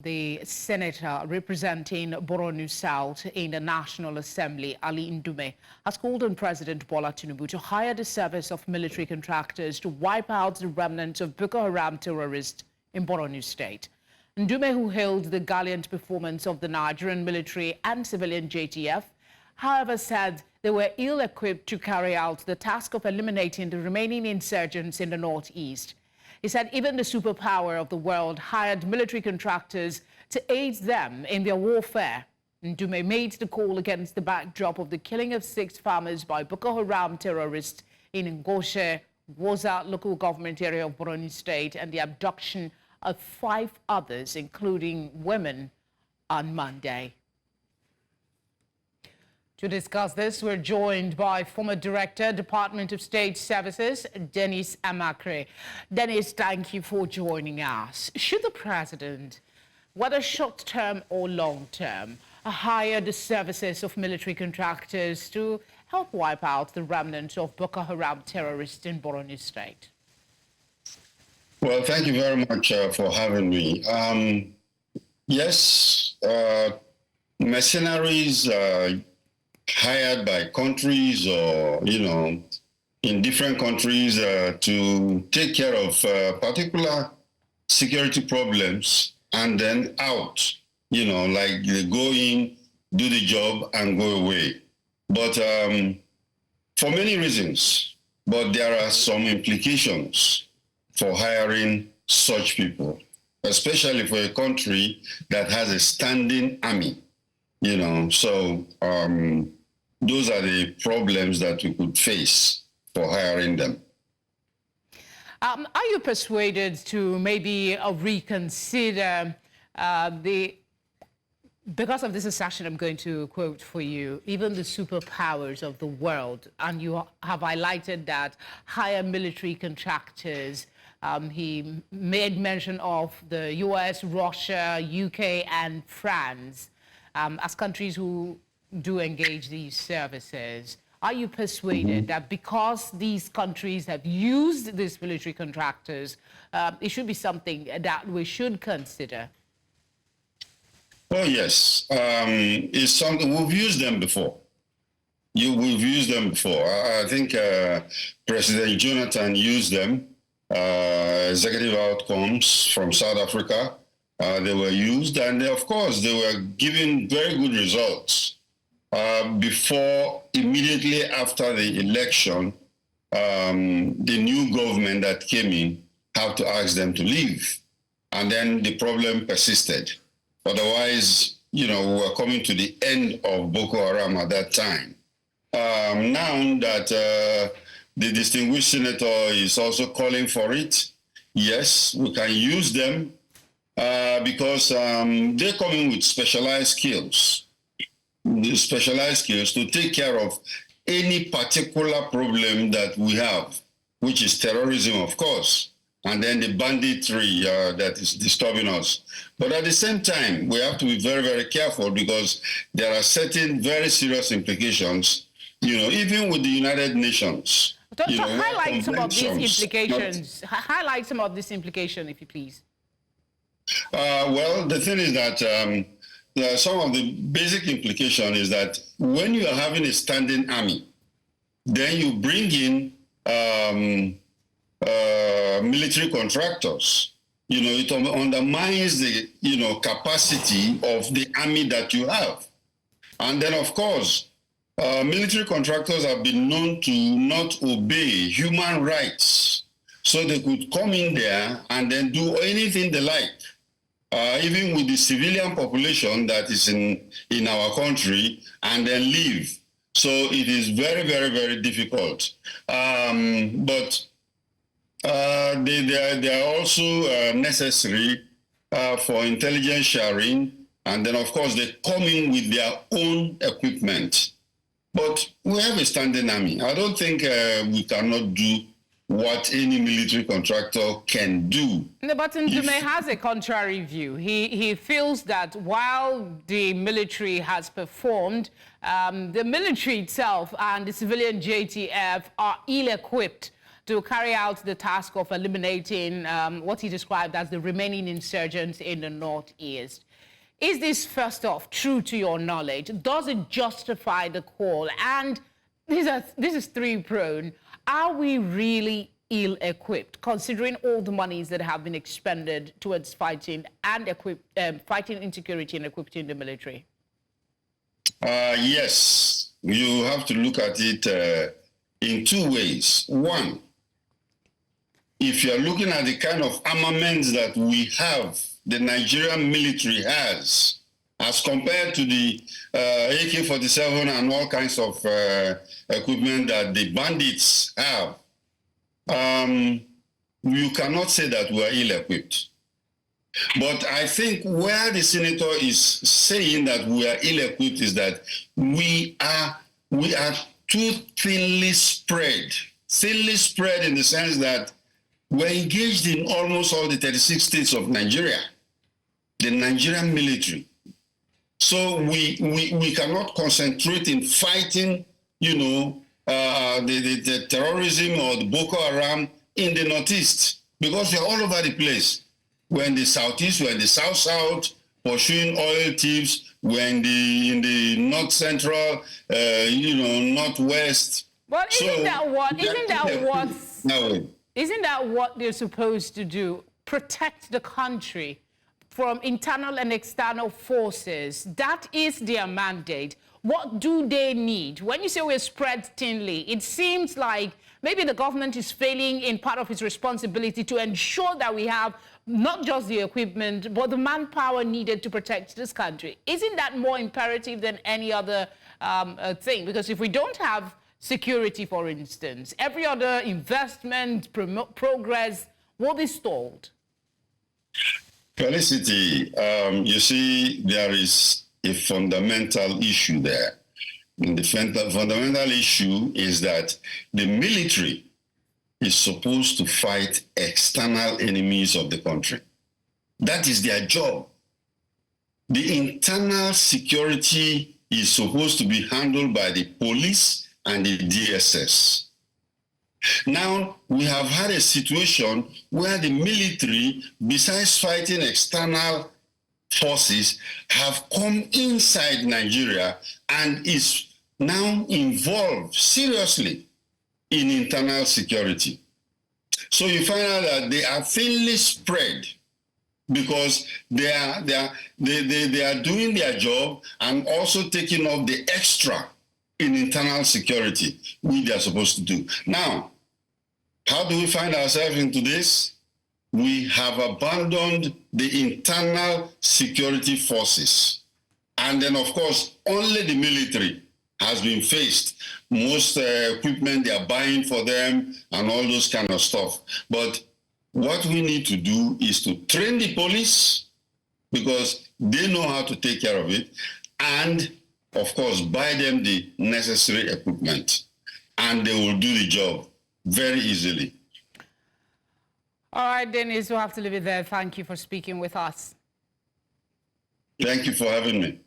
The senator representing Borno South in the National Assembly, Ali Ndume, has called on President Bola Tinubu to hire the service of military contractors to wipe out the remnants of Boko Haram terrorists in Borno State. Ndume, who hailed the gallant performance of the Nigerian military and civilian JTF, however, said they were ill-equipped to carry out the task of eliminating the remaining insurgents in the northeast. He said even the superpower of the world hired military contractors to aid them in their warfare. Ndume made the call against the backdrop of the killing of 6 farmers by Boko Haram terrorists in Ngoshe, Woza local government area of Borno State, and the abduction of 5 others, including women, on Monday. To discuss this, we're joined by former Director, Department of State Services, Dennis Amakre. Dennis, thank you for joining us. Should the President, whether short-term or long-term, hire the services of military contractors to help wipe out the remnants of Boko Haram terrorists in Borno State? Well, thank you very much for having me. Yes, mercenaries hired by countries or, in different countries to take care of particular security problems and then out, like they go in, do the job and go away. But for many reasons, but there are some implications for hiring such people, especially for a country that has a standing army, so those are the problems that we could face for hiring them. Are you persuaded to maybe reconsider because of this assertion I'm going to quote for you, even the superpowers of the world, and you have highlighted that hire military contractors. He made mention of the US, Russia, UK, and France as countries who do engage these services. Are you persuaded that because these countries have used these military contractors, it should be something that we should consider? Oh, yes. It's something we've used them before. We've used them before. I think President Jonathan used them. Executive outcomes from South Africa, they were used, and of course they were giving very good results. Before, immediately after the election, the new government that came in had to ask them to leave, and then the problem persisted. Otherwise, we were coming to the end of Boko Haram at that time. Now that the distinguished senator is also calling for it, yes, we can use them because they're coming with specialized skills to take care of any particular problem that we have, which is terrorism, of course, and then the banditry that is disturbing us. But at the same time, we have to be very, very careful because there are certain very serious implications, even with the United Nations. Highlight some of these implications. Highlight some of this implication, if you please. Well, the thing is that some of the basic implication is that when you are having a standing army, then you bring in military contractors. It undermines the capacity of the army that you have, and then of course military contractors have been known to not obey human rights, so they could come in there and then do anything they like. Even with the civilian population that is in our country, and then leave. So it is very, very, very difficult. But they are also necessary for intelligence sharing, and then of course they come in with their own equipment. But we have a standing army. I don't think we cannot do what any military contractor can do. But Ndume has a contrary view. He feels that while the military has performed, the military itself and the civilian JTF are ill-equipped to carry out the task of eliminating what he described as the remaining insurgents in the Northeast. Is this, first off, true to your knowledge? Does it justify the call? And this is three-prone. Are we really ill-equipped, considering all the monies that have been expended towards fighting and fighting insecurity and equipping the military? Yes, you have to look at it in two ways. One, if you're looking at the kind of armaments that we have, the Nigerian military has, as compared to the AK-47 and all kinds of equipment that the bandits have, you cannot say that we are ill-equipped. But I think where the senator is saying that we are ill-equipped is that we are too thinly spread in the sense that we're engaged in almost all the 36 states of Nigeria, the Nigerian military. So we cannot concentrate in fighting, the terrorism or the Boko Haram in the Northeast, because they're all over the place. We're in the Southeast, we're in the South-South, pursuing oil thieves. We're in the North-Central, Northwest. But isn't that what they're supposed to do? Protect the country from internal and external forces. That is their mandate. What do they need? When you say we're spread thinly, it seems like maybe the government is failing in part of its responsibility to ensure that we have not just the equipment, but the manpower needed to protect this country. Isn't that more imperative than any other thing? Because if we don't have security, for instance, every other investment, progress will be stalled. Felicity, you see, there is a fundamental issue there. And the fundamental issue is that the military is supposed to fight external enemies of the country. That is their job. The internal security is supposed to be handled by the police and the DSS. Now, we have had a situation where the military, besides fighting external forces, have come inside Nigeria and is now involved seriously in internal security. So you find out that they are thinly spread because they are doing their job and also taking up the extra in internal security, which they are supposed to do. Now, how do we find ourselves into this? We have abandoned the internal security forces. And then, of course, only the military has been faced. Most equipment they are buying for them and all those kind of stuff. But what we need to do is to train the police because they know how to take care of it, and of course buy them the necessary equipment, and they will do the job very easily. All right, Dennis, we'll have to leave it there. Thank you for speaking with us. Thank you for having me.